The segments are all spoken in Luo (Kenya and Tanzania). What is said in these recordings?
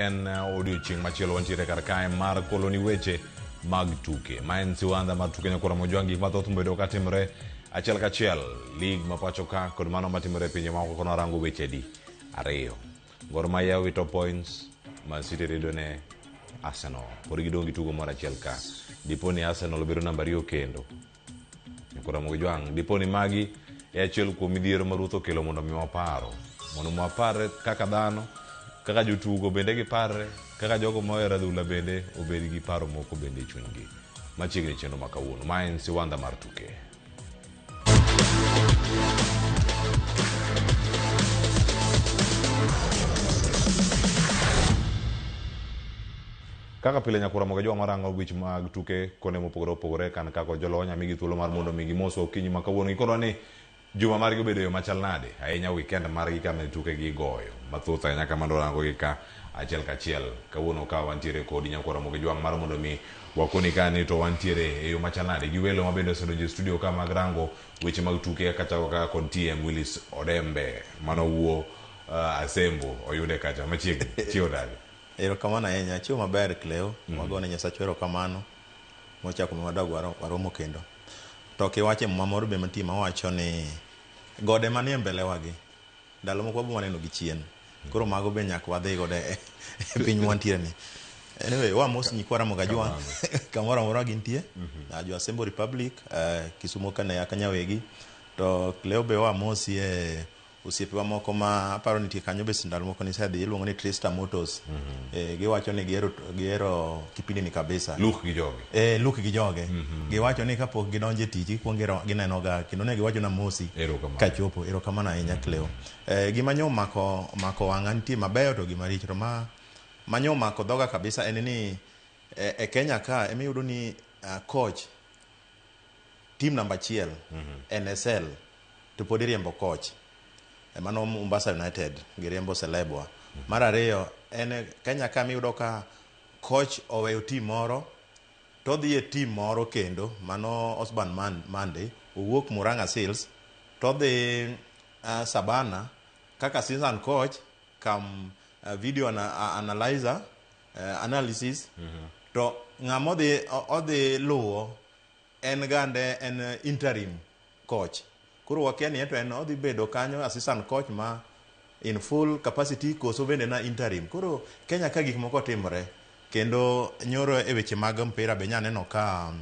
En odiochieng' machielo wantiere kar kae mar koloni weche mag tuke. Ma en Siwandha Mar Tuke nyakora mojwang' gik mathoth mobedo ka timore achiel kachiel. Lig ma pacho ka kod mano matimore e pinje maoko kono rango weche di ariyo. Gor Mahia wito points, Man City redo ne Arsenal. Pod gidong' gi tugo moro achiel ka. Dipo ni Arsenal obiro namba 2 kendo. Nyakora mojwang' dipo ni magi e achiel kuom midhiero ma ruoth okelo mondo mi waparo. Mondo wapare kaka dhano, kaka jotugo bende giparre, kaka jogo mohero adhula bende obed gi paro moko bende e chunygi. Machiegni chenro ma kawuono. Ma en Siwandha Mar Tuke. Kaka pile nyakura moga jwa maranga wich mag tuke kone mopogore opogore kan kako jolonya migi thuolo mar mondo migi moso okinyi ma kawuono gikorwa ni juma margi obedo yo machal nade ahinya weekend margi kama tuke gi goyo mathoth ahinya kama rango gi ka achiel kachiel kawuono ka wantiere kod nyakura moga jwa mar mondo mi wakoni kani to wantiere e yo machal nade gi welo mabende osedonjo e studio ka mag rango weche mag tuke kachako ka kon TM Willis Odembe manowuo Asembo oyude kacha machiegni chiwo dali. Erokamano ahinya, chiwo maber Cleo, wagone Nyasacho erokamano mochako mwadog waromo kendo. To kiwache mamoro be mantie mawacho ni gode manie mbele wagi ndalo moko wabo maneno gi chien. Koro mago be nyaka wadhi gode e piny mwantiere ni. Anyway, mos nyikwara mogajwa kamoro amora gintie. Jo Asembo Republic, Kisumo kane akanyawegi. To Cleo be mosi e osiepewa moko ma aparo nitie kanyo be sindal moko ni sedhi iluongo ni Trista Motors. Giwacho ni gihero kipindi ni kabisa. Look gi joge. Giwacho ni kapok gidonje tich gikuongo gineno ga kendo ne giwacho na mosi kachopo. Erokamano ahinya Cleo. Gima nyo mako wanga nitie mabeyo to gima richo to manyo mako dhoga kabisa en ni e Kenya ka emiyudo ni coach team number 1 NSL to pod riembo coach mano Mombasa United giriembo Selebwa. Mar ariyo en Kenya ka miyudo ka coach oweyo team moro to dhi e team moro kendo mano Osborn Monday owuok Murang'a Seals to dhi Sabana kaka assistant coach kam video analyzer analysis to ng'amo odhi luwo en gande en interim coach. Kuro wakia ni eto en odhi bedo kanyo assistant coach ma in full capacity koso bende na interim. Kuro Kenya ka gik moko timore kendo nyoro e weche mag mpira be nyaneno ka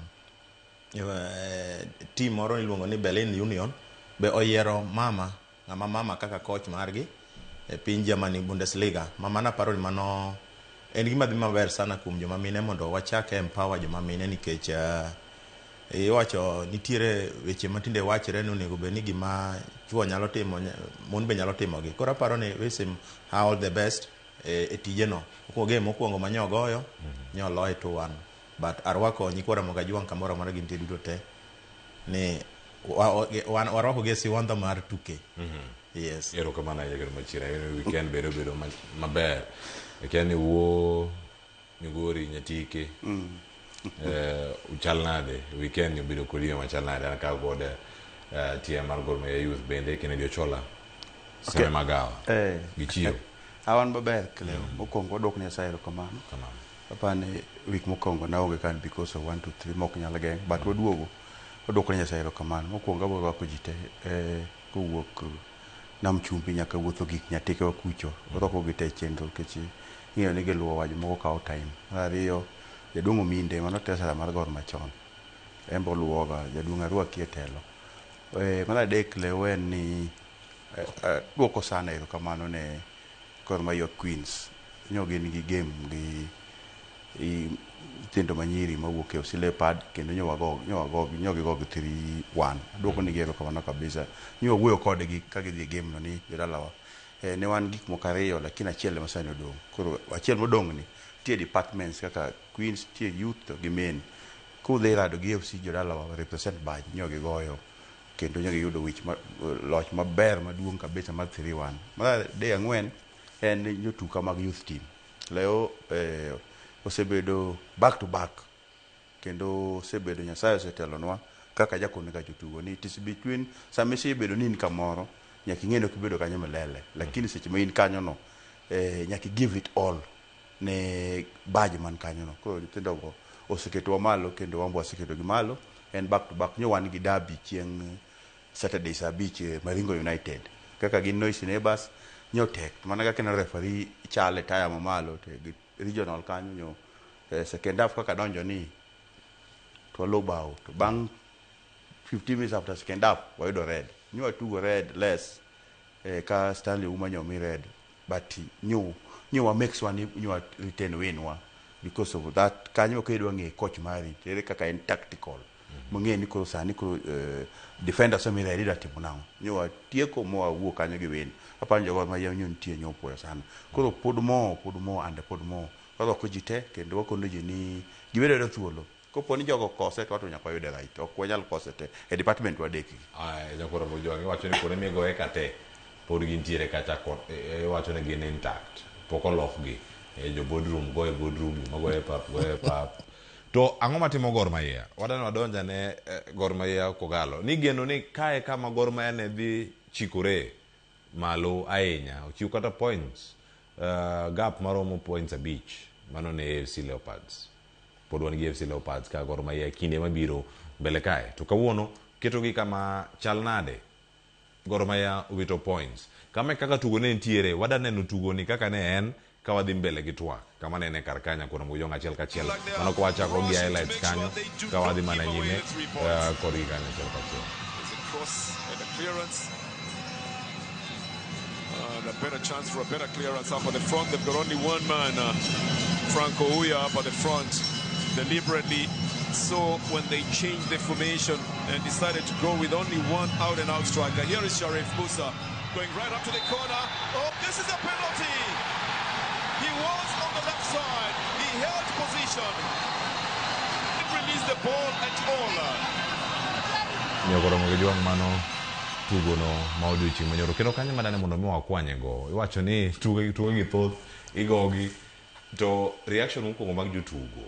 team moro iluongo ni Berlin Union be oyiero mama kaka coach margi e piny Germany Bundesliga. Mama na paro ni mano en gima dhi maber sana kuom joma mine mondo wachak empower joma mine nikech iwacho nitiere weche matinde wachre ni onego be ni gima chuo nyalo timo mon be nyalo timo gi. Koro aparo ni wish him all the best e tijeno. Mokwongo manyogoyo nyoloe 2-1 but arwako nyikwara mogajwang kamoro amora gintie duto te ni warwako gi Siwandha Mar Tuke. Yes. Erokamano ahinya kendo machira weekend bedo maber. Ekeni wo Migori Nyatike. Uchal nade weekend obedo kodi machal nade an ka gode TM mar Gor Mahia Youth bende Kennedy Ochola seme magawa gichiyo awan maber Cleo mokwongo wadok ne Nyasaye erokamano apani week mokwongo naonge kan because of 1 2 3 mok nyal geng but wadok ne Nyasaye erokamano mokwongo abirwako ji te kowuok Nam Chumbi nyaka wuotho gik Nyatike wa kucho wadoko gi te chenro kechi ng'eyo ni giluwo waj moko kawo time. Mar ariyo jaduong' Ominde mano tesara mar Gor machon embo luwoga jaduong' Arwaki e telo. Mar adek Leo en ni duoko sana erokamano ne Gor Mahia Queens. Nyo gin gi game gi nyithindo manyiri mawuok e Leopard kendo nyo gigogi 3-1. Duoko ni erokamano kabisa. Nyo wuoyo kodgi ka gidhi game no ni jodalawa. Ne wan gik moko ariyo lakini achiel ma sani odong'. Koro achiel modong' ni tie departments kaka Queens tie youth gi men kudhi rado gi FC jodalawa represent badge nyo gigoyo kendo nyo giyudo loch maber maduong' kabisa mar 3-1. Mar day ang'wen en jotuka mag youth team. Leo osebedo back to back kendo osebedo Nyasaye osetelonwa kaka jakone ka jotugo ni tis between samisi bedo nin kamoro nyaki ng'endo kibedo kanyo milele lakini seche ma in kanyo no nyaki give it all ne baji man kanyo no. Koro nyithindo go oseketowa malo kendo wambo waseketo gi malo. En back to back. Nyo wan gi derby chieng' Saturday saa 5 Maringo United. Kaka gin noisy neighbors nyo tek. Mana kaka na referee chale taya mamalo te regional kanyo nyo. Second half kaka donjo ni twalo bao. To bang 15 minutes after second half wayudo red. Nyo atugo red less ka Stanley Uma nyo mi red. But nyo wa makes one nyo retain win wa. Because of that kanyo kedwa nge coach mari. Tere kaka en tactical. Munge ni ko sani ko defender so mi ready da timu nao. Nyo tieko mo wuo kanyo gi win. Apa njo ma yam nyo ntie nyo po sana. Koro podmo and podmo. Koro ko jite kendo ko no ni gibedo do thuolo. Ko poni jogo kose to ato nyako yude right. Ok wanyal kose te e department wa deki. Ai jakoro mo jogi wacho ni kone migo e kate. Pod gintiere kacha ko wacho ni gin intact. Poko lokgi. Jo boardroom go e boardroom mago e pap. To ang'o matimo Gor Mahia? Wadano wadonja ne Gor Mahia Kogalo. Ni geno ni kae kama Gor Mahia ne dhi chikore malo ahinya. Ochiw kata points. Gap maromo points a beach. Mano ne AFC Leopards. Pod wan gi AFC Leopards ka Gor Mahia kinde mabiro mbele kae. To kawuono keto gi kama chal nade. Gor Mahia wito points. Kama kaka tugo ne ntiere, wadaneno tugo ni kaka ne en kawadhi mbele gi twak kama nene kar kanya kuna muyong achiel kachiel mano ko wachako gi highlights kanyo kawadhi mana nyime kod gi kanyo achiel kachiel. A better chance for a better clearance up at the front. They've got only one man, Franco Uya, up at the front deliberately. So when they changed the formation and decided to go with only one out-and-out striker. Here is Sharif Musa going right up to the corner. Oh, this is a penalty. He was on the left side. He held position. He didn't release the ball at all. Nyokoro mgejuang mano tugo no maudio ching manyoro. Kendo kanya madane mondo miwa kwanye go. Iwacho ni tugo gi thoth igogi. To reaction mkongo mag jotugo.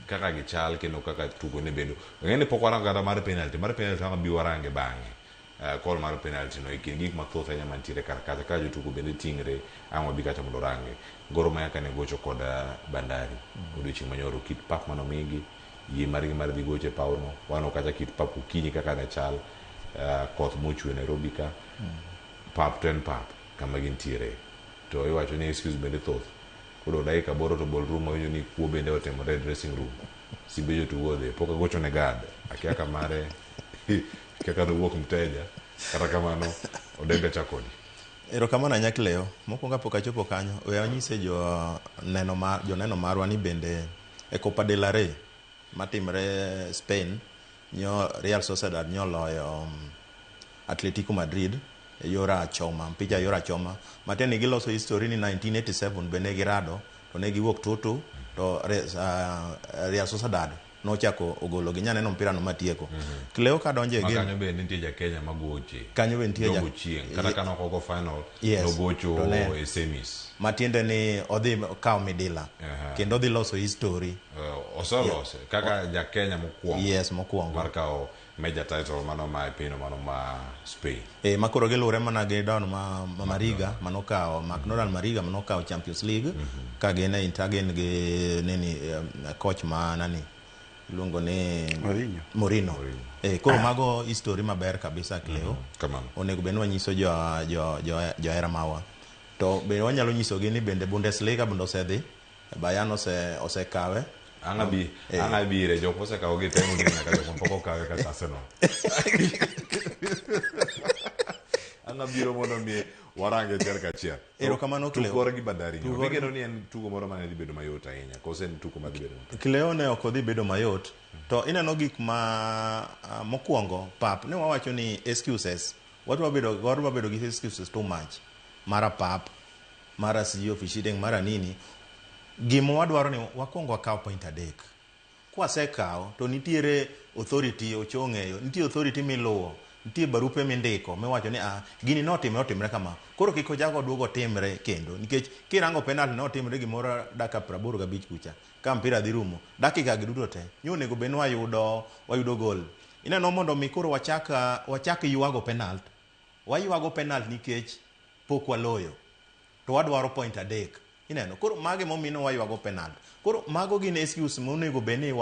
Kaka gichal kendo kaka tugo ne bedo. Ngeni pok warango kata mar penalty. Mar penalty kama bi warange bang'e. Call mar penalty no ikin gik mathoth anya mantiere kar kacha ka jotugo bende tingre ang'o bi kacha mondo range. Gor Mahia kane gocho kod Bandari. Odiochieng' manyoro kit pap mano migi. Yie margi mar dhi goche pauno. Wano kacha kit pap ukinyi kaka ne chal. Koth mochwe Nairobi ka. Pap to en pap kama gintiere. To iwacho ni excuse bende thoth. Koro dakika boro to ballroom mawinjo ni kuo bende otimore dressing room. Sibe jotugo odhi. Poka gocho ne guard. Akia kamare kaka wuok mteja. Kata kamano odega chakoni. Erokamano Nyakleo. Mokwongo pok achopo kanyo. We anyise joneno marwa ni bende e Copa del Rey matimre Spain nyo Real Sociedad nyo loyo Atletico Madrid e yora achoma, mpija yora achoma. Mateni giloso history ni 1987 bende girado to ne giwuok tutu to Real Sociedad no chako ogolo gi nyaneno mpira no matieko. Kleo ka donje game. Kanyo be nitie ja Kenya magoche. Kanyo be nitie ja chieng. Kata kana ko final no gocho e semis. Matiende ni odhi kao midila. Kendo odhi loso history. Osolose kaka ja Kenya mokwongo. Yes, mokwongo. Mar kao major title mano ma pino mano ma Spain. Makoro gelure mana gi don ma Mariga mano kao McDonald Mariga mano kao Champions League ka gene Intergen gi nini coach ma nani luongo ni Mourinho. Koro mago history maber kabisa Kleo. Kamano. Onego bende wanyiso jo era mawa. To be wanyalo nyiso gi ni bende Bundesliga bende osedhi. Bayern osekawe. Anga bire jok osekawo gi temo dina ka jok poko kawe ka Arsenal. Anga biro mondo mi warange cher ka cher. Erokamano Kleo. Tugo gi Bandari. Bigeno ni en tugo moro mane dhi bedo mayot ahinya. Kose en tugo madhi bedo. Kleo ne ok odhi bedo mayot. To ineno gik ma mokwongo pap ne wawacho ni excuses. Gor wabedo gi excuses too much. Mara pap, mara si officiating, mara nini. Gimo wadwaro ni wakwongo wakaw point adek. Kwa sekao to nitiere authority ochong'eyo, nitiere authority miluwo, nitiere barupe mindiko miwacho ni gini notimre kama. Koro kiko jago duogo timre kendo nikech kirango penalty notimre gimoro dakika 85 kucha. Ka mpira dhi rumo, dakika giduto te. Nyonego ben wayudo gol. Ineno mondo mikoro wachak yuago penalty. Wayuago penalty nikech pok waloyo. To wadwaro point adek. ineno koro mage momino waywago penalty koro mago gin excuse monego beni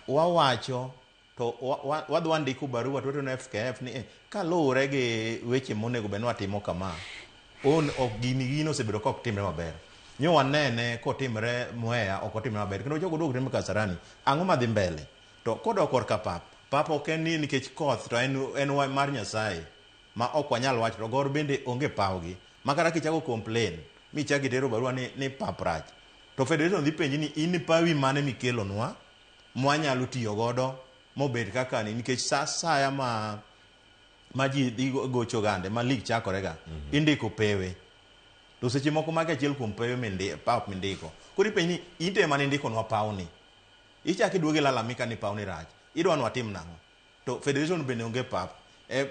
wawacho to wadwa ndiko barua to ne FKF ni kaluwore gi weche monego beni watimo kama ok gino osebedo ka ok timre maber nyo wanene kotimre Mwea ok otimre maber kendo jogo duogo timre Kasarani ang'o madhi mbele to kodok korka pap ok en ni nikech koth to en mar Nyasaye ma ok wanyal wacho to gor bende onge pawgi makara kichako complain michako itero barua ni pap rach to federation dhi penji ni in pawi mane mikelonwa mwanyalo tiyo godo mobed kaka ni nikech saya ma ji dhi gocho gande ma lig chakorega indiko pewe to seche moko mage achiel kuom pewe pap mindiko koro ipenji ni inte mane indikonwa pawni ichako iduogo lalamika ni pawni rach idwa ni watim nang'o to federation bende onge pap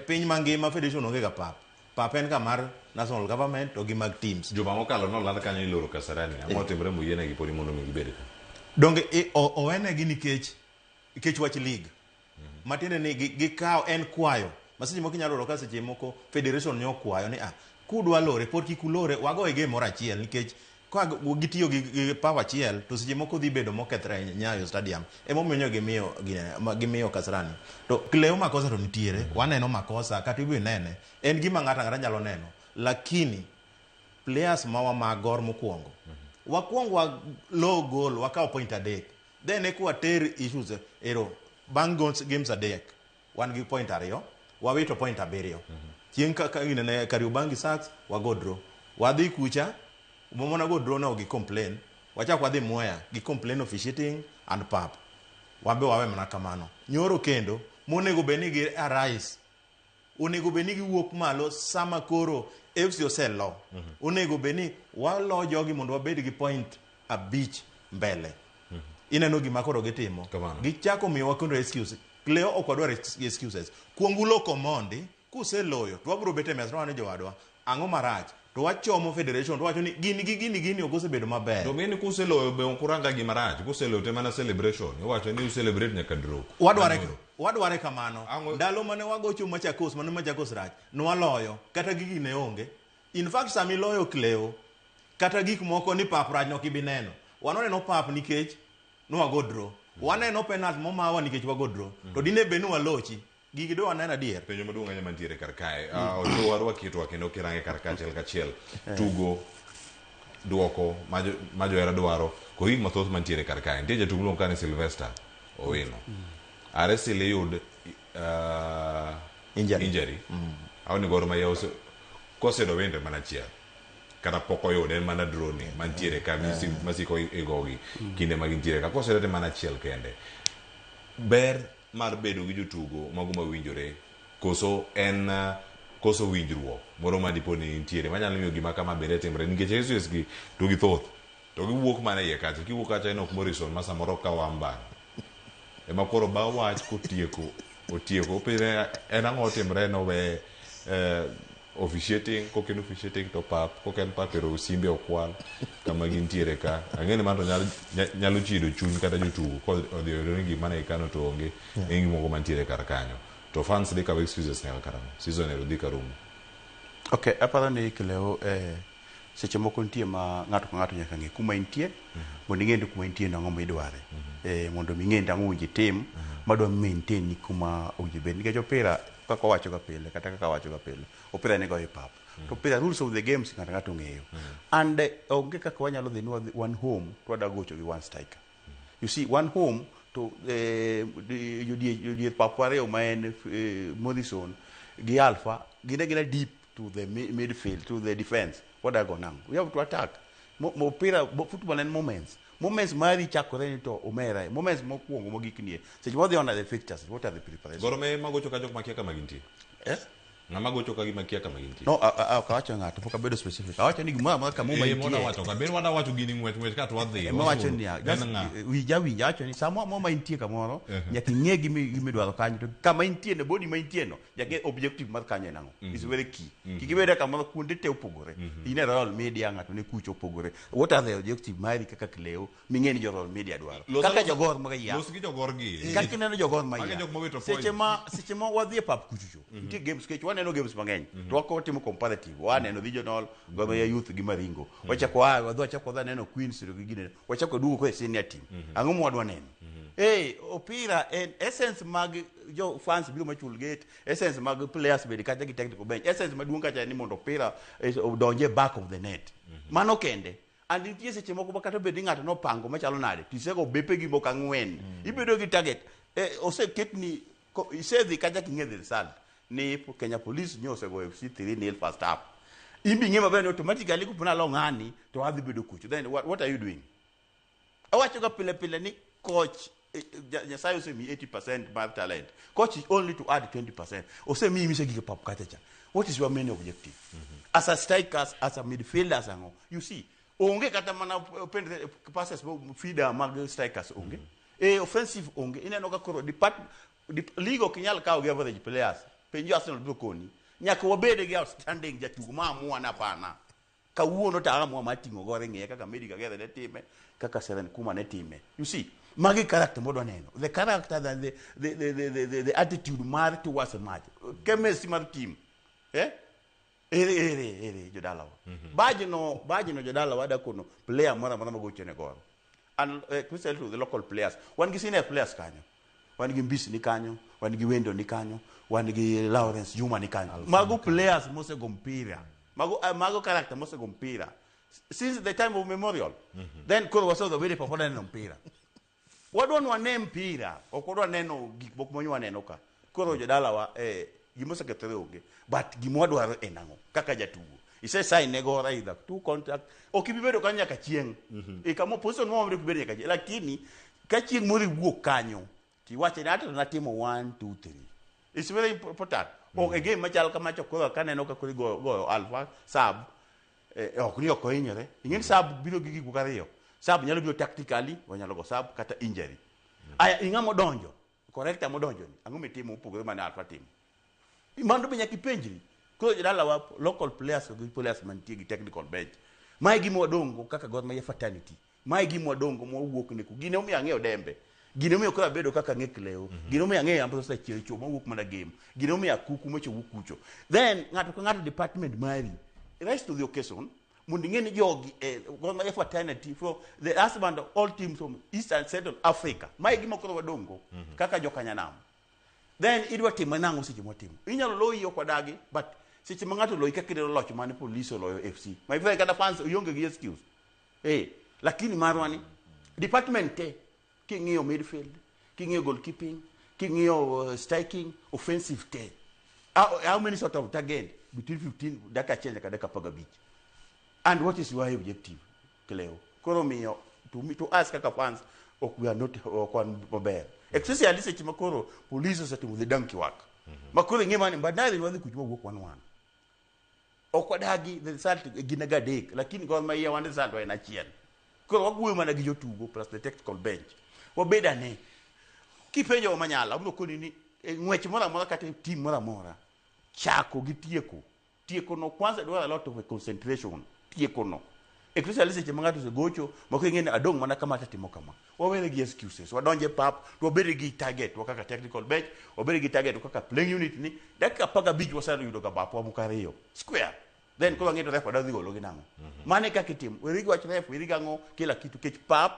piny mangima federation onge ga pap en ka mar national government to gi mag teams juma mokalo nolanda kanyo iloro Kasarani ang'o timre moyienegi podi mondo mi gibed ka donge owenegi nikech wach league matiende ni gikawo en kwayo maseche moko inyalo oro ka seche moko federation nyo kwayo ni kudwa lore pod kik ulore wago e game moro achiel nikech ka gitiyo gi power achiel to seche moko dhi bedo mokethre Nyayo stadium emomiyo gimiyo Kasarani to Cleo makosa to nitiere waneno makosa kata ibe nene en gima ng'ata ng'ata nyalo neno lakini players mawa magor mokwongo wakwongo low goal wakawo point adek then ekwa ter issues bang games adek wan gi point ariyo wawito point abiriyo chieng' ka inene Kariobangi Sharks wago draw wadhi kucha momona go draw na gi complain wachak wadhi Mwea gi complain officiating and pap wabe wawe mana kamano nyoro kendo monego beni gi arise onego beni gi wuok malo sama koro FC oselo onego beni walo jogi mondo wabed gi point abich mbele ineno gima koro gitimo gichako miyo wakondo excuse Cleo ok wadwar excuses kuongulo komondi kuseloyo to wabro bete mesra ne jowadwa ang'o marach to wachomo federation to wacho ni gini ogosebedo maber to ngeni kuseloyo be kuranga gima rach kuseloyo te mana celebration iwacho ni celebrate nyaka draw wadware kamano ndalo mane wagocho Machakos rach nwaloyo kata gigi ne onge in fact sami loyo Cleo kata gik moko ni pap rach no kibineno wanoneno pap nikech nwago draw waneno penalty momawa nikech wago draw to dine benu walochi gigi do wanena dier penjo maduong' anya mantiere kar kae ojowarwa kitwa kendo kirange kar kachiel tugo duoko ma johera dwaro ko hik mathoth mantiere kar kae nitie jatugo miluongo kani Sylvester Owino Aresili yud injury awni goro ma kosedo wende mana chiel kata pok oyude en mana drone mantiere ka masiko igogi kinde magintiere ka kosedo te mana chiel kende ber mar bedo gi jotugo mago mawinjore koso winjruok moro ma dipo ni nitiere manyalo miyo gima kama bere timre nikech Jesus gi to githoth to giwuok mana iye kacha kiwuok kacha en ok Morrison ma samoro ka wamba ema koro ba wach otieko pile en ang'o timre no we officiating koken officiating to pap koken papero simbe okwal kama gintiere ka ang'eni man to nyalo chido chuny kata jotugo kodhi oyudo gima ne ikano to onge engi moko mantiere kar kanyo to fans dhi kawo excuses nyaka karamo season ero dhi karumo okay aparo ni Cleo seche moko nitie ma ng'ato ka ng'ato nyaka ng'e kuma intie mondo ing'e kuma intie nang'o midware mondo ming'e nang'o owinjo tim madwa maintain ni kuma owinjo bed nikech opira kaka wacho ga pile kata kaka wacho ga pile opira ne go hip hop to opira rules of the games ng'ato ng'ato ng'eyo and onge kaka wanyalo dhi one home to wada gocho gi one striker you see one home to you papare o man Morrison gi Alpha gina deep to the midfield to the defense what are going on we have to attack opira football and moments mari chakore ni to omera moments mokwongo mogiknie seche wadhi on the fixtures what are the preparations gorome magocho ka jok makia kama gintie ng'ama gocho ka gima kia kama gintie no kawacho ng'ato pok abedo specific awacho ni gima kama muma intie wacho ka ben wada wacho gini ng'wech ka to wadhi wacho ni wija acho ni samo moma intie kamoro nyaka ing'e gimi dwaro kanyo to kama intie ne body ma intie no nyaka objective mar kanyo nango is very key kikibeda kamoro kuonde te opogore ine royal media ng'ato ne kucho opogore what are the objective mari kaka Cleo ming'e ni royal media dwaro kaka jogor ma ya los gi jogor gi kaka neno jogor ma ya seche ma wadhi pap kucho nitie games kech waneno games mang'eny to wako timo comparative waneno regional Gor Mahia youth gi Maringo wachako wachako neno Queens gi gine wachako duogo ko senior team ang'o mwadwa neno opira en essence mag jo fans biro machul gate essence mag players bedi kata gi technical bench essence maduong' kacha ni mondo opira donje back of the net mano kende and nitie seche moko kata bedi ng'ato no pango machalo nade tisego bepe gi mok ang'wen ibedo gi target oseketni isedhi kacha king'e the result ni Kenya Police nyose go FC 3-0 first half imbi ng'e maber automatically kupona lo ng'ani to adhi bedo kucho then what are you doing awacho ga pile ni coach Nyasaye osemi 80% mar talent coach is only to add 20% osemi mise gige pap kacha what is your main objective as a strikers as a midfielders ango you see onge kata mana passes feeder mag strikers onge offensive onge ineno ka koro league okinyal kawo gi average players penjo Arsenal biro koni nyaka wabede gi outstanding jatugo maamua na pana kawuono taamua matingo gore ng'e kaka Medica Gethe ne time kaka Seven Kuma ne time you see magi character modwa neno the character than the attitude mar towards a match chemistry mar team ere jodalawa bajino jodalawa da kono player mara magocho ne goro and especially to the local players wan gi senior players kanyo wan gi Mbisi ni kanyo wan gi Wendo ni kanyo wan gi Lawrence Juma ni kanyo mago players mose go mpira mago character mose go mpira since the time of memorial then koro waso the very popular no mpira wadwa wane mpira okodwa neno gik moko monyo neno ka koro jodalawa gimose kethore onge but gimodwaro enango kaka jatugo ise sign ne go either two contract okibibedo kanya ka chieng kamo position mo mre kubere ka lakini ka chieng mori wuok kanyo ti wache na to natimo 1 2 3 it's very important again machal kama chokoro kaneno ka kuri go alpha sub okni okoinyore ingen sub biro gigi kukariyo sub nyalo biro tactically wanyalo go sub kata injury aya ingamo donjo correcta modonjo ni ango mitimo upogore mane alpha team imando benya kipenjri ko jadala wa local players go players mantie gi technical bench mai gi modongo kaka Gor Mahia fraternity mai gi modongo mo wuok ne ku gine omi ang'eyo dembe gine omi okra bedo kaka ng'ekleo gine omi ang'eyo ambaso sa chicho mo wuok mana game gine omi akuku mocho wukucho then ngato ka ngato department mari rest to the occasion mundingeni jogi Gor Mahia fraternity for the husband of all teams from East and Central Africa mai gi mokro wadongo kaka jokanyanam then idwa timo nango seche motimo inyalo loyo kwa dagi but seche mangato loyi kakire loch mane police loyo FC my friend kada fans uyonge gi excuse lakini marwani department king'iyo midfield king'iyo goalkeeping king'iyo striking offensive how many sort of target between 15 daka change ka daka paga beach and what is your objective Cleo koro miyo to ask kaka fans we are not okwan maber especially seche makoro police osetimu the donkey work makoro ng'ema ni bandari wadhi kuchua wuok wan okwadagi the result ginaga dek lakini Gor Mahia wan result wa en achiel koro wagwuoyo mana gi jotugo plus the technical bench wabeda ne kipenjo manyala abro koni ni ng'wech mora mora kata team mora mora chako gi tieko no kwanza dwara a lot of concentration tieko no especially seche mangato se gocho makengene adong mana kama tatimo kama wawere gi excuses wadonje pap to bere gi target wakaka technical bench wabere gi target wakaka playing unit ni dakika paga beach wasaro yudo ka bapo amukariyo square then ko ng'eto refa dadhi golo ginango mane kaka tim werigi wach ref werigi ango kila kitu kech pap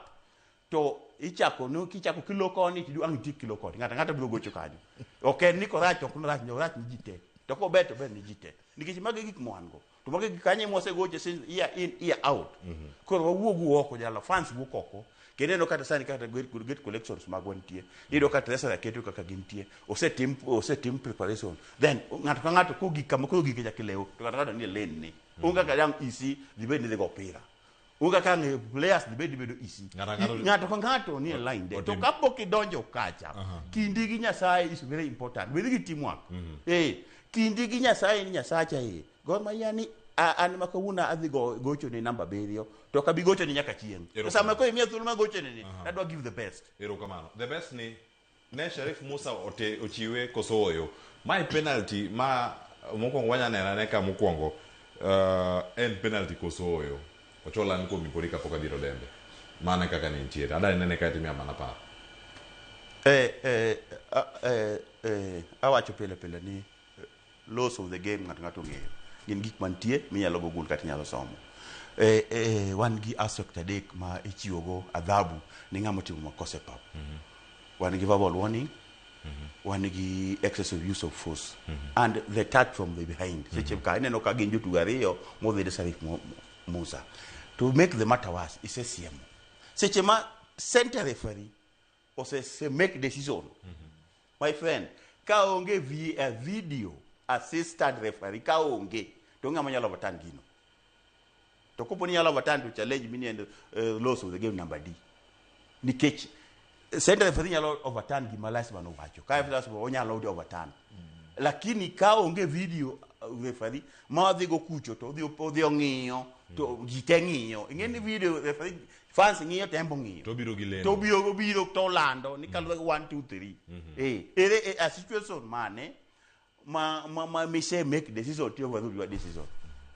to ichako no kichako kilo koni tidu ang tik kilo koni ngata biro gocho kanyo okay niko rach ok rach no rach ni jite to ko beto ben ni jite nikech mage gik mwango to mage kanye mose goche since year in year out koro wawuogu oko jalo fans wuok oko keneno kata sani kata get collections magwantie ido kata resa ketu kaka gintie osetim preparation then ngato ka ngato ko gikama ko gike jakileo to kata ni lane ni unga ka yang isi dibedi de gopira unga ka nge players dibedi bedo isi ngato ka ngato ni line de to kapo kidonjo kacha kindi gi Nyasaye is very important with the teamwork kindi gi Nyasaye ni Nyasacha Gor Mahia ni an makawuna adhi gocho ni namba beriyo to kabi gocho ni nyaka chieng sasa mako imia thulma gocho ni that do give the best erokamano the best ni ne Sharif Musa ochiwe kosoyo my penalty ma mokwongo wanya nena ne ka mokwongo en penalty kosoyo ochola nko mipori ka poka biro dembe mana kaka ni ntiere ada nene ka timia mana pa awacho pele ni laws of the game ngato ng'eyo gin gik mantie minyalo go gol kata inyalo somo wan gi aspect adek ma ichiwogo adhabu ni ng'ama timo makosa e pap wan gi verbal warning wan gi excessive use of force and the touch from the behind seche ka ineno ka gin jotugo ariyo modhide Sarif Musa to make the matter worse isesiemo seche ma center referee ose make decision my friend ka onge video assistant referee ka onge to ng'ama nyalo overturn gino to kopo ni nyalo overturn to challenge mini and laws of the game number D nikech center referee nyalo overturn gima lasma no wacho ka lasma onyalo overturn lakini ka onge video referee ma dhi go kucho to odhi ong'iyo to jite ng'iyo ing'eni video referee fans ng'iyo tembo ng'iyo to biro gileno to biro to lando ni kaluwe 1 2 3 ere a situation mane ma me say make decision to over your decision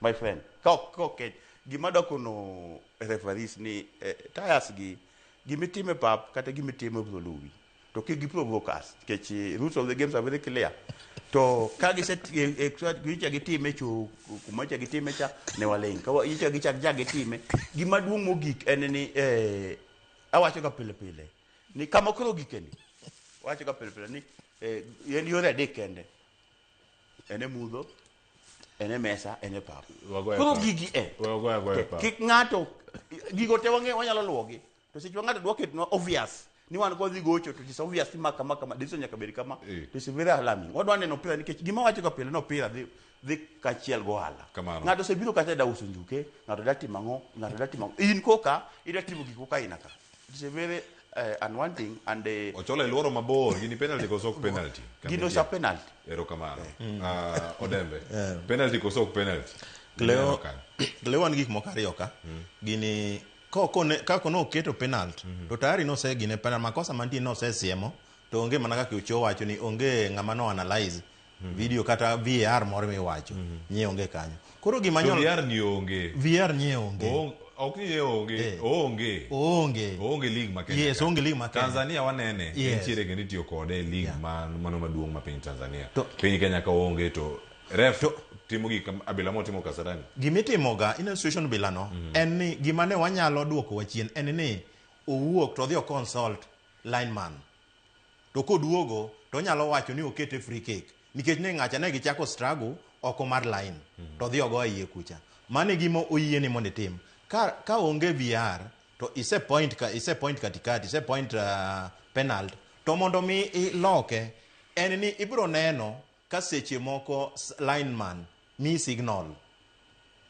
my friend okay gima dokono referees ni tires gi gimitime pap kata gimitime buluwi to ki gi provokers kechi rules of the games are very clear to kagi set gicha gitime chu kumacha gitime cha ne waleng ka gicha gitime gima duong mogik en ni awacho ga pile ni kama koro gikeni wacho ga pile ni yen yore adek kende ene mudho ene mesa ene pap koro gigi kik ng'ato gigo te wanyalo luogi to seche ng'ato dwoke no obvious ni wan ko dhi gocho to is obvious ni maka decision nyaka bed kama to is very alarming wadwa neno pira nikech gima wacho ka pile no pira dhi kachiel go hala ng'ato se biro kata da uso njuke ng'ato da timo in koka ida timo gik koka inaka it is a very unwanting and ochole luoro mabor gini penalty koso penalty gino sa penalty ero kamano Odembe penalty koso penalty Leo wan gik moko ariyo ka gini kako no keto penalty to tayari no se gine penalty makosa mantie no se siemo to onge mana kaka ucho wacho ni onge ng'ama no analyze video kata VAR moro mi wacho nye onge kanyo koro gima nyolo VAR ni onge ok ni onge league makende yes onge league makende Tanzania wanene nitiere kendo itiyo kode league mano maduong' ma piny Tanzania piny Kenya ka onge to ref timo gik abila mo timo kasarani gimitimoga in situation bilano en ni gima ne wanyalo duoko wachien en ni owuok to dhi consult lineman to koduogo to nyalo wacho ni okete free kick nikech ne ng'acha ne gichako struggle oko mar line to dhi ogo iye kucha mane gima oyie ni mondo tim ka onge VR to ise point katikati ise point penalty to mondo mi loke en ni ibro neno ka seche moko lineman mi signal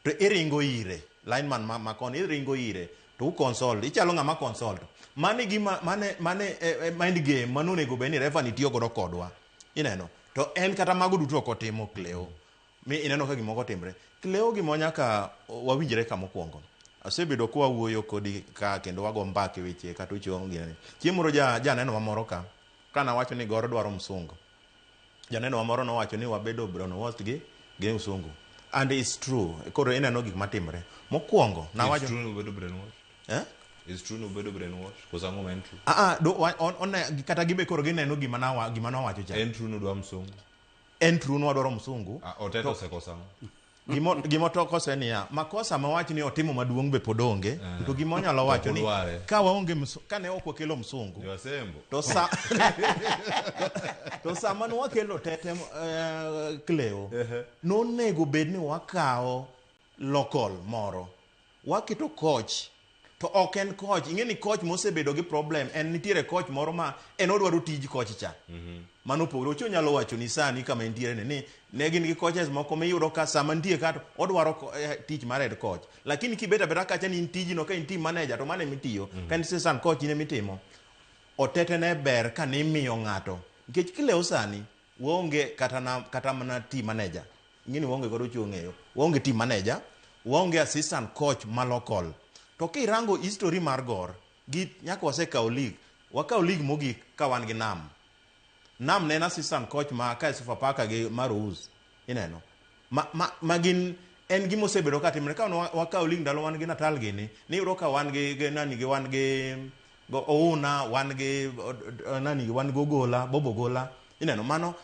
to iringo ire lineman makon iringo ire to console ichalo ng'ama console mane gima mane mind game manonego beni refa nitiyo godo kodwa ineno to en kata mago duto kotimo Cleo mi ineno ka gimoko timre Cleo gimo nyaka wawinjre kama mokwongo asebedo kwa wuoyo kodi ka kendo wago mbake weche kata uchiwo ngine chiemoro ja neno mamoro ka kana wacho ni goro dwaro msungo janeno mamoro no wacho ni wabedo brono host gi msungo and it's true koro ineno gik matimre mokwongo na wacho true bedo brainwash is true no bedo brainwash kosa ngo men true on kata gibe koro gineno gima na wacho cha en true no dwa msungo en true no dwaro msungo oteto se kosa gimo to kose niya makosa mawacho ni otimo maduong' be podonge to gimo nyalo wacho ni ka waonge kane ok wakelo msungu to sama no wakelo tete Cleo nonego bed ni wakao local moro waketo coach to ok en coach ing'eni coach mosebedo gi problem en nitiere coach moro ma en odwaro tij coach cha mano pogro ocho nyalo wacho ni sani kama nitiere ni ne gin gi coaches moko miyudo ka sama nitie ka odwaro tich mar head coach lakini kibeta beta kacha ni tijino ka in team manager to mane mitiyo ka ni assistant coach ne mitimo otete ne ber ka ni miyo ng'ato nikech Cleo sani waonge kata mana team manager ing'eni waonge godo chung'eyo waonge team manager waonge assistant coach ma local to kirango history mar Gor gi nyaka wasekawo league mogik ka wan gi Nam ne en assistant coach ma ka Sofapaka gi Maruz ineno magin en gimo sebedo ka timre ka wakawo league ndalo wan gi Natal gini ni ro ka wan gi nani gi wan gi Ouna wan gi nani wan go Gola Bobo Gola ineno mano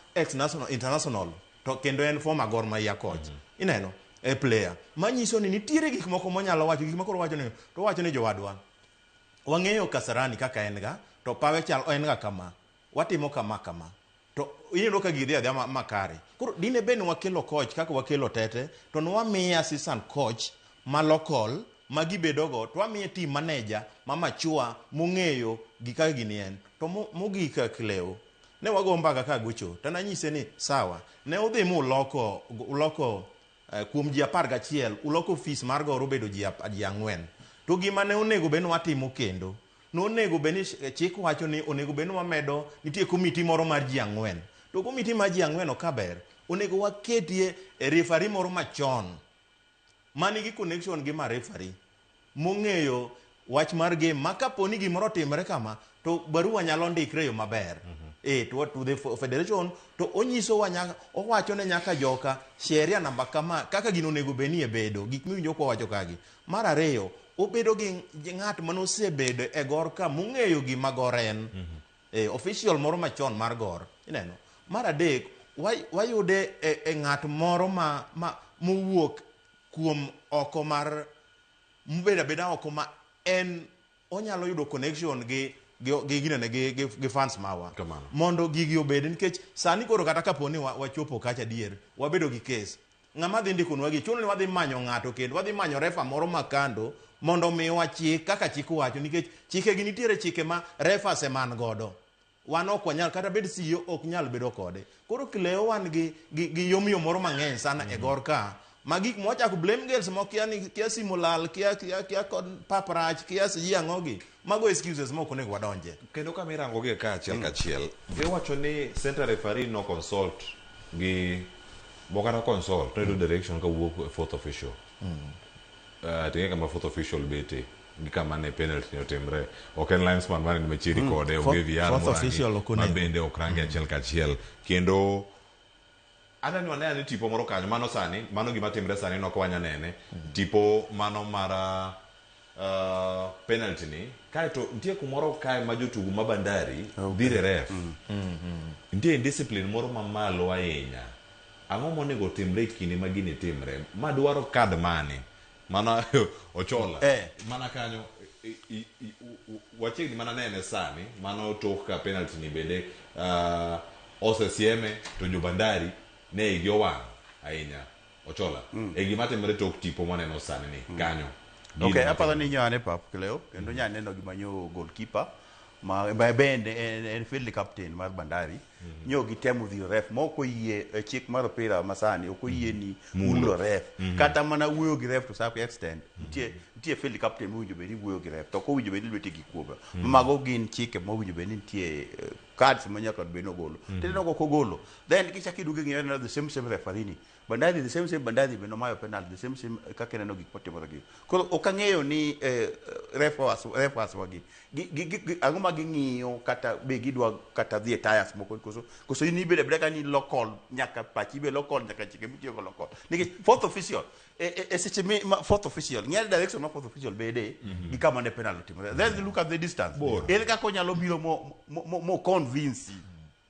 international to kendo en former Gor Mahia coach. Ineno e player manyiso ni nitiere gik moko monyalo wacho, gik moko wacho ni to wacho ni jowadwa wang'eyo Kasarani kaka en ga, to pawe chal en ga kama, watimo kama to ineno ka gidhi adhi makare. Koro dine ben wakelo coach kaka wakelo Tete, to nwamiye assistant coach ma local magibedogo, to wamiye team manager mamachua mong'eyo gika ginien. To mogika Cleo ne wago mbaga ka gocho, to nanyise ni sawa, ne udhi mu uloko kuom ji 11 uloko fees mar goro bedo ji 4. To gima ne onego ben watimo kendo nonego ben chik wacho ni onego ben wamedo nitie komiti moro mar ji 4. To komiti mar ji 4 okaber, onego waketie referee moro machon manigi connection gi ma referee mong'eyo wach mar game, ma kaponi gimoro timre kama to barua nyalo ndikre yo maber to the federation, to onyiso owacho ne nyaka joka sheria namba kama kaka gino nego benie bedo gik miwinjo ko wacho kagi. Mar ariyo, obedo gi ng'at manosebedo e Gor ka mong'eyo gima Gor en official moro machon mar Gor, ineno. Mar adek, wayude e ng'at moro mowuok kuom oko mar beda oko ma en onyalo yudo connection gi fans mawa mondo gigi obed, nikech sani koro kata kaponi wachopo kacha dier wabedo gi case, ng'ama dhi ndiko nwa gi chuno ni wadhi manyo ng'ato kendo wadhi manyo refa moro makando mondo miwa chik kaka chik wacho, nikech chike gi nitiere chike ma refa seman godo, wan ok wanyal kata bed CEO ok nyal bedo kode. Koro Cleo wan gi yomyom moro mang'eny sana e Gor ka, magik mochako blame girls mo kia simulal kia kod paprach kia siji ang'ogi mago excuses moko nego wadonje. Kendo kama irango gi ka achiel kachiel, iwacho ni center referee no consult gi bokana consult to do direction ka wuok fourth official. Tinge kama fourth official bete gi kama ne penalty no timre, ok en linesman mane machiri kode o give yar ma bende okrange achiel kachiel. Kendo adani wanea ni tipo moro kanyo, mano sani, mano gima timre sani no kwanya nene, tipo mano mara penalty ni, kai to ntie kumoro kai majotugu mabandari, dire ref. Ntie indiscipline moro mamalo ahinya. Ang'o monego timre kini magini timre, madwaro card mane, mana ochola, mana kanyo, wachigni mana nene sani, mano toka penalty ni bende, ose sieme to jobandari, ne igyo wang ahinya ochola gima timre tok tipo maneno sani ni kanyo. Okay, aparo ni nyane pap Cleo kendo nyane neno gima nyo goalkeeper ma bende en field captain mar Bandari nyo gitemo dhi ref moko yie chik mar opira masani oko yie ni mulo ref kata mana wuoyo gi ref to some extent tie field captain mowinjo bedi wuoyo gi ref to ko winjo bedi lweti gi kuoba mago gin chike mowinjo bedi tie cards manyaka beno golo teno ko golo then kichaki duge ng'e the same referee ni Bandari the same Bandari beno mayo penalty the same kaka neno gik potimo gi ko okang'eyo ni refs wagi agoma ging'iyo kata be gidwa kata dhi tires moko koso ni bede breka ni local nyaka pachi be local nyaka chike mitiyo go local niki fourth official seche fourth official ng'e direction of fourth official bede gi kama ne penalty then look at the distance ele ka nyalo biro mo convince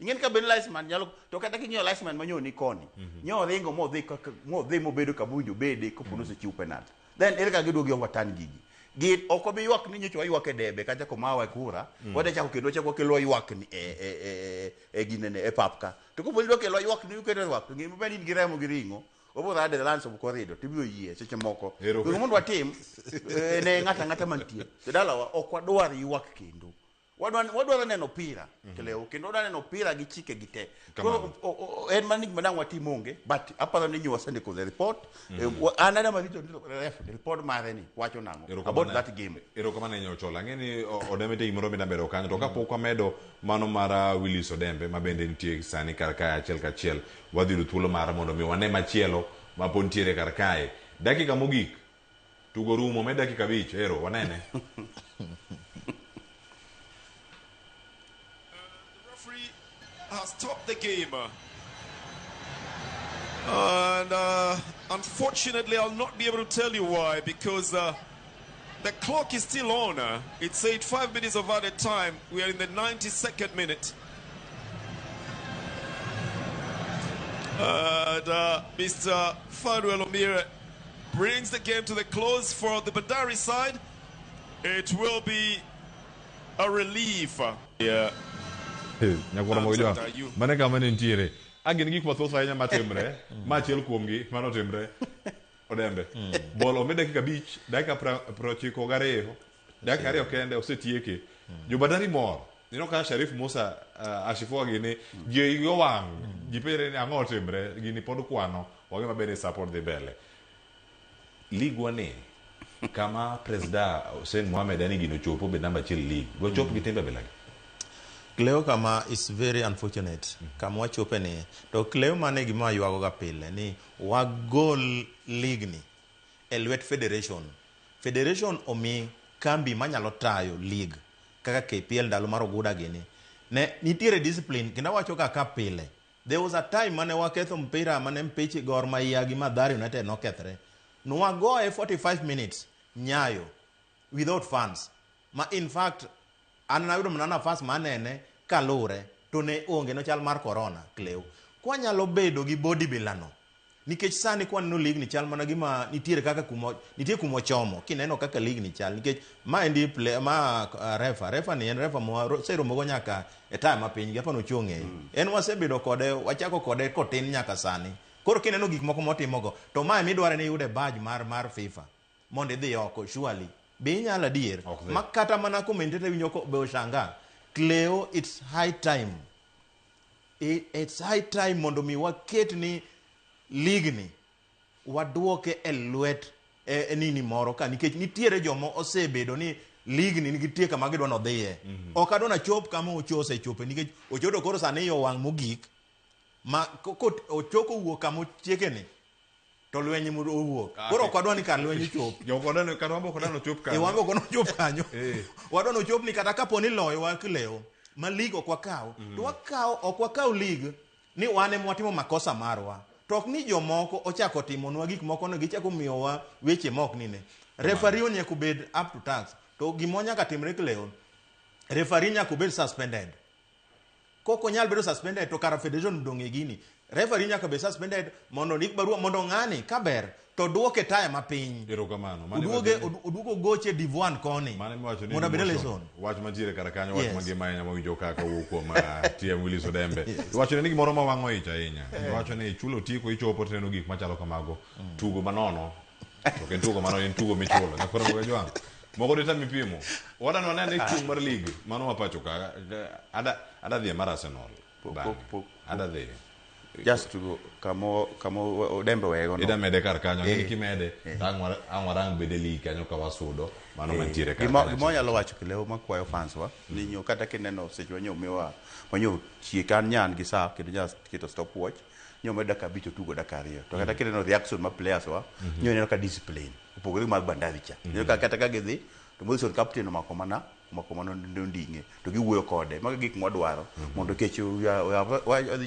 ing'en ka ben linesman nyalo to kata kinyo linesman manyo ni koni nyo ringo mo dhi mobedo kabunjo bede ko puno se chiu penalty then ele ka giduogi overturn gigi git oko bi ywak ni nyocho ywak e debe kata ko mawa kura wade chako kendo chako kelo ywak ni ginene e papka to ko boldo kelo ywak ni ukete ywak to ngimo beni giremo giringo obo rade lance of corridor tibio yie seche moko ko mondo watim ne ngata mantie to dalawa ok wadwar ywak kendo wadwaro neno pira Cleo kendo wadwaro neno pira gi chike gite ko en manig madang watimo onge but aparo ni nyo sende ko the report anada marito ref report mare ni wacho nango about that game kama nenyo chola ngeni odemete imoro mi nabero kanyo to kapok wamedo mano mara Willis Odembe mabende nitie sani karka achiel kachiel wadhiru thuolo mara mondo mi wane machielo mapontiere karkae dakika mogik tugo rumo med dakika 5 ero wanene. Has stopped the game and unfortunately I'll not be able to tell you why, because the clock is still on. It said 5 minutes of added time. We are in the 92nd minute Mr. Fanuel Omire brings the game to the close for the Bandari side. It will be a relief. Yeah. Nyakora mojo. Mane kama nitiere. Agin gik mathoth ahinya matimre. Machiel kuomgi mano timre. Odembe. Bolo me dakika 5, dakika 92. Dakika 2 kende osetieke. Jo Bandari mor. Nino ka Sharif Musa ashifua gini ji yo wang jipere ni ang'o timre gini pod kwano wage mabene support the bele ligwa ni kama presida Hussein Mohamed ani gino chopo be namba chiel league go chop gitembe belagi Cleo kama is very unfortunate kama wachope ni to Cleo mane gima yuago ga pile ni wagol league ni elwet federation omi kambi manyalo tayo league kaka KPL ndalo mar oguda gini ne nitiere discipline kenda wacho kaka pile there was a time mane waketho mpira mane mpichi Gor Mahia gi Mathare United no kethre no wagoe 45 minutes Nyayo without fans ma in fact anayudo mnana fans manene kalure to ne onge no chal mar corona Cleo kwa nyalo bedo gi body bilano nikech sani kwa no league ni chal mana gima nitiere kaka kumo chomo kineno kaka league ni chal nikech ma endi play ma refa ni en refa mo sero mogo nyaka e time mapiny gapo no chonge en wasebedo kode wachako kode kotin nyaka sani koro kineno gik moko motimogo to ma midware ni yude badge mar FIFA mondo idhi oko surely be inyala dier makata mana commentator winyo ko be oshanga Cleo it's high time mondo mi waket ni league ni waduoke elwet nini moro ka nikech nitiere jomo osebedo ni league ni nigitie kama gidwa no dhiye ok adona chop kama ochose chope nikech ochodo koro sani yo wang mogik ma ochoko wuok kama chieke ni to lwenye mu owuok koro ok adwa ni kar lwenye chop jokodane kar wambo kodano chop kanyo wambo kono chop kanyo wadwa no chop ni kata kapo ni loyo wa Cleo ma league ok wakaw to ok wakaw league ni wane mwatimo makosa marwa tok ni jomoko ochako timonwa gik moko no gichako miyowa weche mok nine referee onyeko bed up to tax to gimonya ka timre Cleo referee nyako bed suspended koko nyal bedo suspended to kara federation donge gini referee nyaka be suspended mondo nik barua mondo ngani kaber to duoke taya mapiny erokamano uduogo goche divuan koni mondo bede lesson wach mantiere kara kanyo wach mangima nya mawinjo kaka wuok ma TM Willis Odembe wach ni gimoro ma wang'o ich ahinya wach ni chulo tiko ichopo teno gik machalo kamago tugo manono to ken tugo manono en tugo michulo nyakoro mogo jwang mogo dita mipimo wada no ne chung mar league mano mapacho ka ada dhi mar Arsenal ada dhi just to go kamo Odembe wego no ida mede kar kanyo ngi kimede angwarang bede li kanyo ka wasudo mano mantiere kar gimo nyalo wacho Cleo makwayo fans wa ni nyo kata kineno seche wanyo miwa wanyo chiekan nyan gi sa kendo just kito stopwatch nyo meda kabich tugo Dakario to kata kineno reaction ma players wa nyo neno ka discipline opogore mag Bandari cha nyo kata ka gidhi to Wilson captain makomano ndinge to giwuoyo kode maga gik mwadwaro mondo kech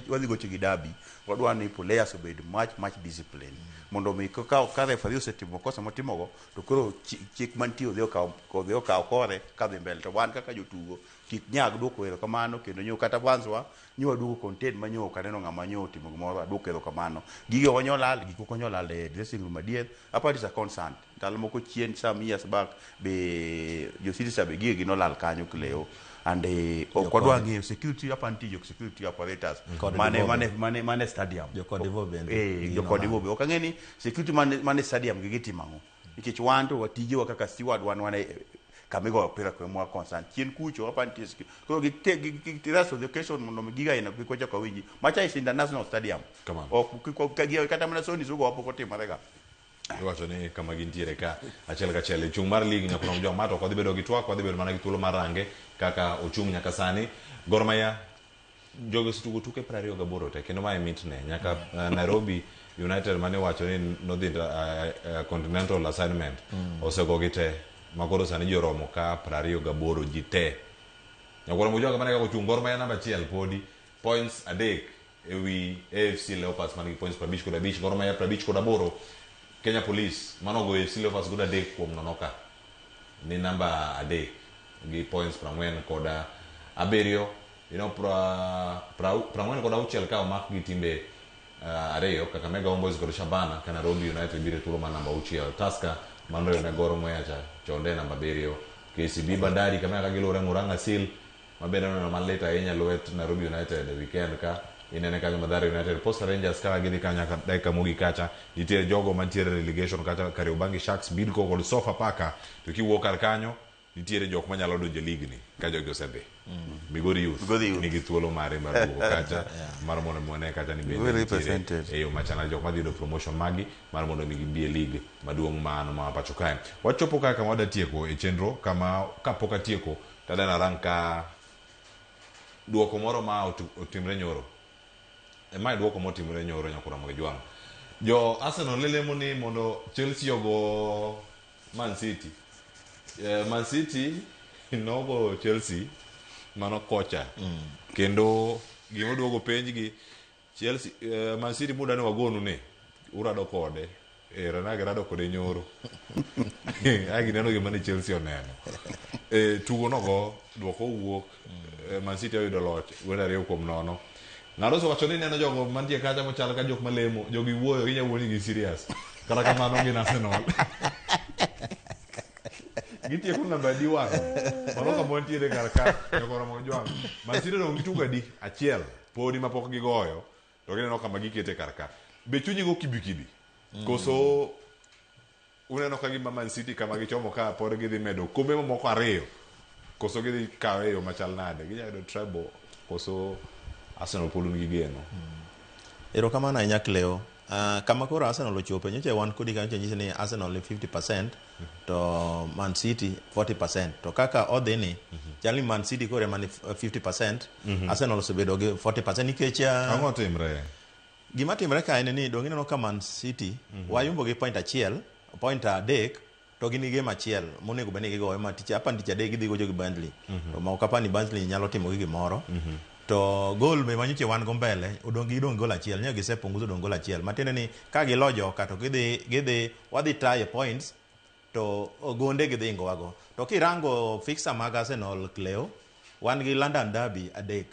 wadhi gocho gi dabi wadwaro ni players obed much discipline mondo mi ka referee osetimo kosa motimogo to koro chik mantie odhi okaw kore kadhi mbele to wan kaka jotugo kik nyag duoko erokamano kendo nyo kata fanswa nyo duoko content manyo kaneno ng'ama nyo timo gimoro aduoko erokamano gige wanyolal gik moko nyolal e dressing room adier apart is a constant ndalo moko chien some years back be jo citizen be gige ginolal kanyo Cleo and okwadwa ng'eyo security apanti security operators mane stadium jokodivo ok ang'eni security mane stadium gigitimango nikech wanto watije wa kaka steward wane kamigo opera kwa mwa constant chien kucho apanti koro gitiras of the occasion mondo giga ina kwikocha kwa winji macha is international stadium ok kata mana soni sugo hapo kote marega iwacho ni kama gintiere ka achiel ka achiel chung mar league nyaka no joma to kodhi bedo gi twak kodhi bedo mana gi thuolo marange kaka ochung nyaka sani Gor Mahia jogo situgo tuke 28 te kendo mae mitne nyaka Nairobi United mane wacho ni nodhi continental assignment osego gite makoro sani joromo ka 28 jite nyakoro mojoga mane ka ochung Gor Mahia namba 1 podi points adek ewi AFC Leopards manigi points 55 Gor Mahia 58 Kenya Police manogo AFC Leopards guda dek kuom nonoka ni namba adek gi points 40 koda aberio prangwen koda uchiel ka omak gi timbe ariyo Kakamega Homeboyz kod Shabana ka Nairobi United biro thuolo mar namba 6 Tusker manloyo ne Gor Mahia chonde namba 7 KCB Bandari Kakamega gilore Murang'a Seal mabende neno malit ahinya lwet Nairobi United weekend ka inene kanyo Mathare United Posta Rangers ka gidhi kanya dakika mogik kacha nitiere jogo mantiere relegation kacha Kariobangi Sharks Bidco kod Sofapaka to kiwuok kar kanyo nitiere jok manyalo donjo lig ni ka jogi osedhi Migori Youth nigi thuolo mare mar duogo kacha mar mondo mone kacha ni bende e yo machana jok madhi do promotion magi mar mondo mi gibie lig maduong' mano ma pacho kae wachopo kaka wada tieko e chenro kama kapok atieko tadana ranka duoko moro ma otimre nyoro mai duoko motimre nyoro nyakura Mwajwang jo Arsenal lelemo ni mondo Chelsea ogo Man City Man City nogo Chelsea mano kocha kendo gimo duogo penjgi Chelsea Man City muda ne wagonu ne urado kode ranage rado kode nyoro agi neno gima ne Chelsea oneno tugo nogo duoko wuok Man City oyudo loch wenda riyo kuom nono ng'ado so wacho ni neno jogo mantie kacha mochal ka jok malemo jogi wuoyo ginya wuoni gi serious kata kamano gin Arsenal gitieko namba D1 mano ka montiere kar ka nyakora Mwajwang Man City no gitugo di achiel podi mapok gigoyo to gineno kama gikete kar ka be chunyigo kibikibi koso uneno ka gima Man City kama gichomo ka pod gidhi medo kombe moko ariyo koso gidhi kawe yo machal nade ginya yudo treble koso Arsenal pod nigi geno erokamano ahinya Cleo kama koro Arsenal ochope nyocha wan kodi kanyo nyisi ni Arsenal 50% to Man City 40% to kaka odhi ni chali Man City kore mani 50% Arsenal osebedo gi 40% nikech ang'o timre gima timre ka en ni dong' ineno ka Man City wayumbo gi point achiel point adek to gin game achiel monego bene gigoyo ma tich adek gidhi gojo gi Burnley to ma okapani Burnley nyalo timo gi gimoro to gol be manyiche wan go mbele idong gol achiel nyo gisepunguzo dong gol achiel matiende ni ka gilojo ka to gidhi wadhi tie points to gonde gidhi ngowago to kirango fixer mag Arsenal Cleo wan gi London Derby adek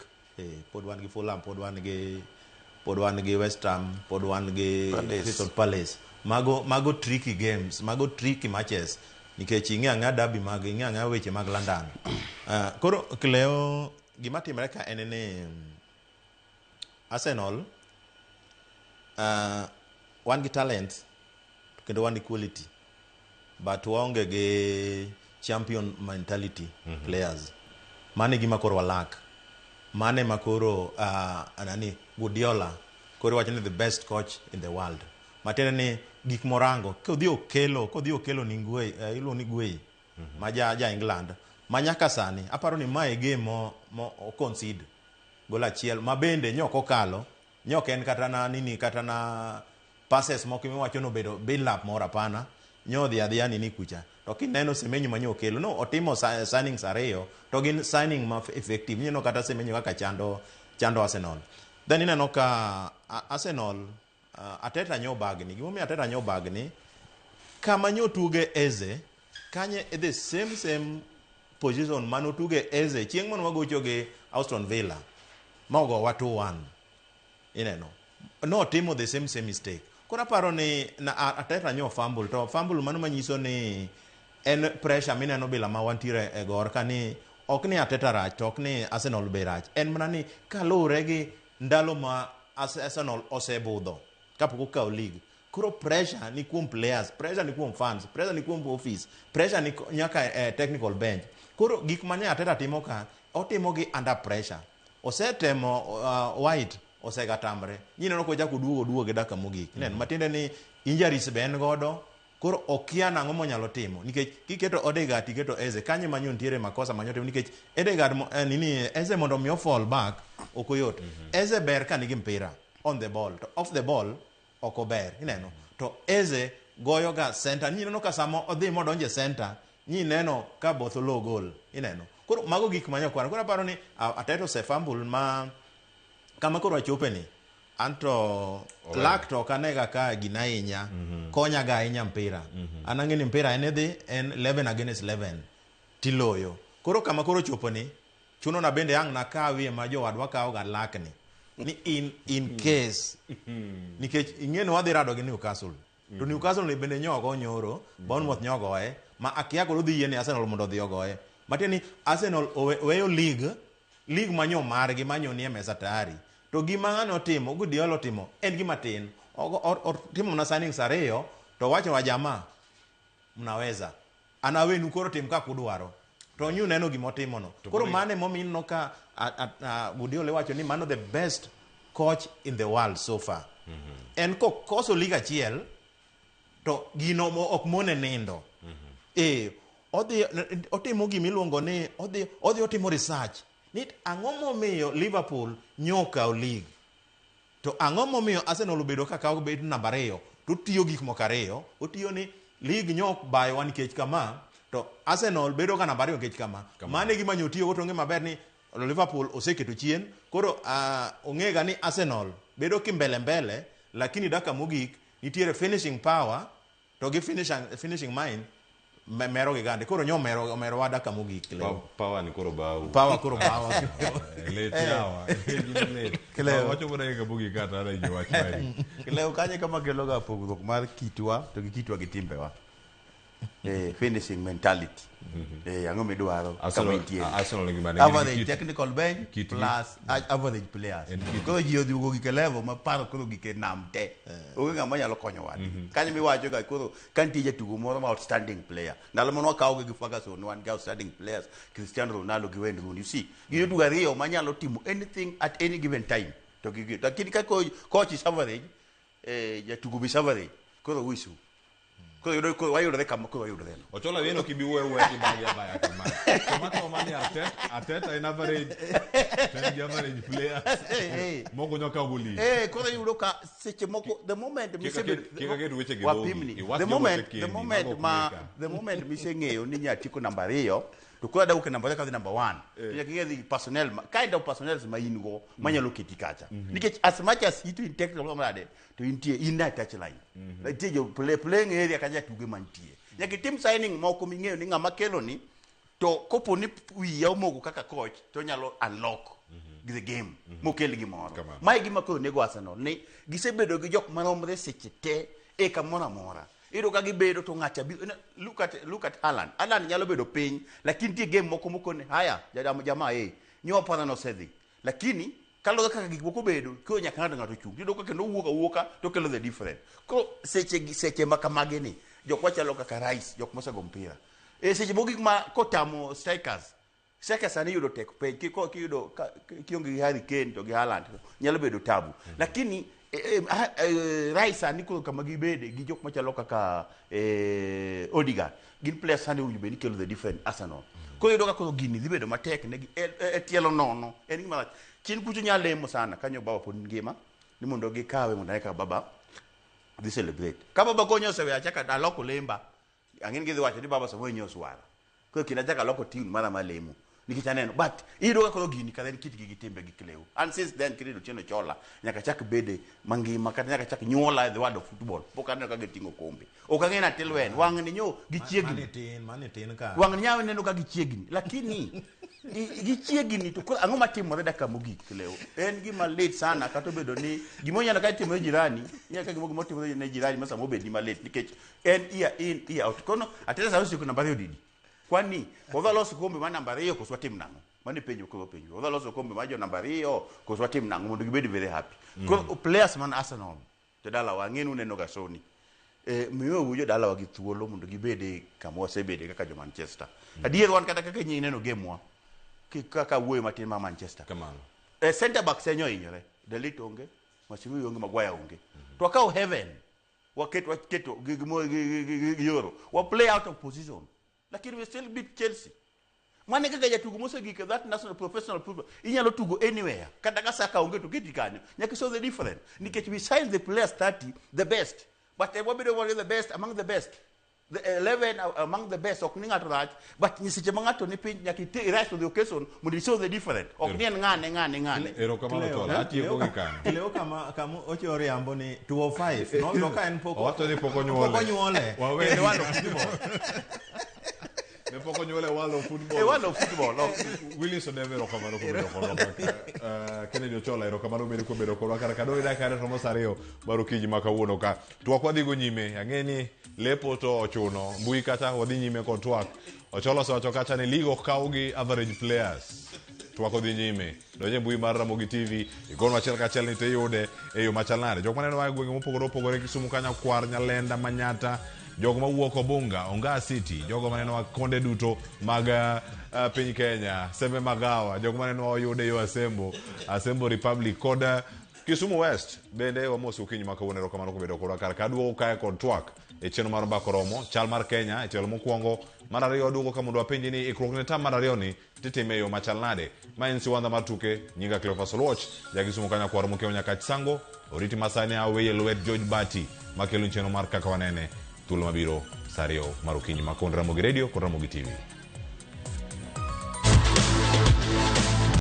pod wan gi Fulham pod wan gi West Ham pod wan gi Crystal Palace mago tricky games mago tricky matches nikech ing'e derby mag ing'e weche mag London koro Cleo gima timre ka en ni Arsenal wan gi talent kendo wan gi quality but waonge gi champion mentality players mane gima koro walak mane makoro anani Guardiola koro wacho ni the best coach in the world matene ni gik morango kodhi okelo ni ngwe ilo ni gwe ma ja England manyaka sani aparo ni mae game mo concede gol achiel mabende nyok okalo nyok en kata na nini kata na passes moko miwacho no bedo build up mora pana nyodhi adhiya nini kucha to kineno Semenyo manyo okelo no otimo signings ariyo to gin signing ma effective nyino kata Semenyo kaka chando Arsenal then ineno ka Arsenal Ateta nyo bagni gimomi Ateta nyo bagni kama nyo tuge Eze kanye the same position mano tuge Eze chieng' mano wagocho gi Aston Villa mago wa 2-1 ineno no timo the same mistake kora paro ni na Ateta nyo fumble mano manyiso ni en pressure mineno bila ma wantire e gor kani ok ni Ateta rach to ok ni Arsenal be rach en mana ni kalure gi ndalo ma Arsenal osebudho kapok okaw league koro pressure ni kuom players pressure ni kuom fans pressure ni kuom office pressure ni nyaka technical bench koro gik mane Ateta timo ka otimo gi under pressure osetemo White osegatamre nyineno ko jako duogo gi daka mogik nen matiende ni injuries ben godo koro okia nango monyalo timo nikech kiketo Odegaard tiketo Eze kanye manyo ntiere makosa manyo timo nikech Odegaard nini Eze mondo mi fall back okoyot Eze ber ka nigi mpira on the ball to off the ball okober ineno to Eze goyo ga center nyineno ka samo odhi modonje center nyineno ka botholo gol ineno koro mago gik manyo kwana koro paro ni Ateta se fumble ma kama koro achope ni anto lak to kanega ka ginainya konya ga inya mpira anange ni mpira en 11 against 11 tiloyo koro kama koro chopo ni chuno na bende ang na kawi ma jo wadwa kawo ga lak ni ni in case nikech ing'eno wadhi rado gi Newcastle to Newcastle ne bende nyogo nyoro Bournemouth nyogoe ma akia koro dhi yene Arsenal mondo dhi ogoe matieni Arsenal weyo league manyo margi manyo nie mesa tayari to gima ng'ano timo Guardiola timo en gima tin timo na signings ariyo to wacho wa jamaa mnaweza anawenu koro tim ka kudwaro to nyu neno gima timo no koro mane momino ka Guardiola wacho ni mano the best coach in the world so far en ko koso liga achiel to gino ok mone nindo odhi otimo gima iluongo ni odhi otimo research ni ang'o momiyo Liverpool nyoka o league to ang'o momiyo Arsenal obedo ka kawo bedo namba 2 to tiyo gik moko ariyo otiyo ni league nyok bayo wan kech kama to Arsenal bedo ka namba 2 kech kama mane gima nyotiyo go to ng'e maber ni Liverpool oseketo chien koro ong'ega ni Arsenal bedo kimbele lakini daka mogik nitiere finishing power to gi finishing mind mero gi gande koro nyomero wada ka mogik leo power ni koro bawo let yawa Kleo wacho bora ga bugi kata ra jo wachari Kleo kanye kama kelo ga pogruok mar kitwa to gi kitwa gi timbewa finishing mentality ang'o midwaro Arsenal gi mane average technical bench plus average players koro ji odhiugo gi level ma paro koro gi ke nam te onge ng'ama nyalo konyo wadi kanye miwacho ga koro kantie jatugo moro ma outstanding player ndalo mano kawo gi Ferguson wan ga outstanding players Cristiano Ronaldo gi Wayne Rooney you see gi jotugo ariyo ma nyalo timo anything at any given time to gi lakini ka coach is average jatugo be average koro wisu koro wayudore kama koro wayudore Ochola weno kibiwe ki baya kama tomato mani Arteta in average player mogo nyoka buli koro yudo ka seche moko the moment miseng'eyo ni nyatiko namba 2 to koro dawuke namba 2 kadhi namba 1 nyakigedhi personnel kind of personnel ma in go manyalo keti kacha nikech as much as it in technical made to intie in that touch line nitie jo playing area kaja tuge mantie nyaki team signing moko ming'eyo ni ng'ama kelo ni to kopo ni wiya omogo kaka coach to nyalo unlock the game mokel gimoro mai gima koro nego Arsenal ni gisebedo gi jok maromre seche te kamoro amora iro ka gibedo to ng'acha look at Haaland nyalo bedo piny lakini tie game moko ne haya jamaa nyopa no sedhi lakini kalo kaka gik moko bedo ko nyaka ng'ato chung tido ka kendo wuoka to kelo the different ko seche makamage ni jok wachalo kaka Rice jok mosego mpira seche mogik ma kotamo strikers ani yudo tek page kiyudo kionge gi Harry Kane to gi Haaland nyalo bedo tabu lakini Rice ani ko kama gibede gi jok machalo kaka Odegaard gin players ani ujube ni kelo the different Arsenal ko yudo ka ko gini dhibedo matek ne tielo nono en gima chin kucho nyalemo sana kanyo baba pod ngima ni mondo gikawe mondo eka baba dhi celebrate ka baba konyo sewe achaka aloko lemba ang'en gidhi wacho ni baba samoe nyoswara ko kina chaka aloko tiun mara malemo nikech aneno but ido ka koro gini kadhen kitgi gi timbe gi Kleo and since then Kristo Tieno Chola nyaka chak bede mangima kata nyaka chak nyola the world of football pok aneno ka gitingo kombe ok ang'ena telwen wang ni nyo gichiegni mane tin ka wang ni nyawe neno ka gichiegni lakini gichiegni to ang'o matimore daka mogik Kleo en gima late sana kata bedo ni gimonyana ka timo jirani nyaka gimo timo ne jirani masa mobedi malate nikech en year in year out kono atesa sausi kuna namba 2 didi kwani kodha loso kombe ma namba 2 koswa tim nango mani penjo ko penjo kodha loso kombe ma jo namba 2 koswa tim nango mondo gibedi very happy ko players man Arsenal to dala wang'enu neno ga soni miyo wujo dala wa gi thuolo mondo gibede kama wasebede kaka jo Manchester adier wan kata kaka nyineno game wa kaka wuoyo matin ma Manchester kamano center back senyo inyore Delete onge Masimu onge Maguire onge to akao Heaven waketo giyoro wa play out of position lakini we still beat Chelsea mane kaka jatugo mosegike that national professional football inyalo tugo anywhere kata ka saka onge to kiti kanyo nyaka show the different nikech we sign the players 30 the best but they will be the best among the best the 11 among the best ok ningato rach but nyisiche mangato ni piny nyaka rise to the occasion mondo show the different ok nien ngane ero kamano Chola atieko gi kan Kleo kama ochore yambo ni 205 no ka en poko wato ni poko nyuole wawene wano Ne poko nyole World of Football. World of Football. No. Willis Odevero kamano ko Kennedy Ochola ero kamano bedo ko bedo ko kar kado ida kare romo sario baro kiji makawuono ka. Twak wadhi go nyime. Ang'eni lepo to ochuno. Mbui kata wadhi nyime ko twak. Ochola osewacho kacha ni ligo kawgi average players. Twak odhi nyime. Donje mbui mar Ramogi TV. Igon achiel kachiel ni teyude e yo machalnare. Jok maneno wa gwenge mopogore opogore Kisumu Kanya Kwar Nyalenda Manyata. Jogo mawuok Obunga, Onga City, jogo maneno wa konde duto mag piny Kenya, Sembe Magawa, jogo maneno wa oyude yo Asembo Republic kod Kisumu West. Bende wamosi ukinyi makawuonero kamano kubedo kodwa kar kaduogo kae kod twak e chenro mar mbako romo chal mar Kenya e tielo mokwongo. Mar ariyo waduogo ka mondo wapenji ni ikruok ne tam mar ariyo ni titime yo machal nade. Ma en Siwandha Mar Tuke, nyinga Cleophas Oluoch, ja Kisumu Kanya Kwar mokeo nyaka Chisango, oriti masani aweye lwet George Bati makelo chenro mar kaka wanene thuolo mabiro sario mar okinyi makon Ramogi Radio kod Ramogi TV.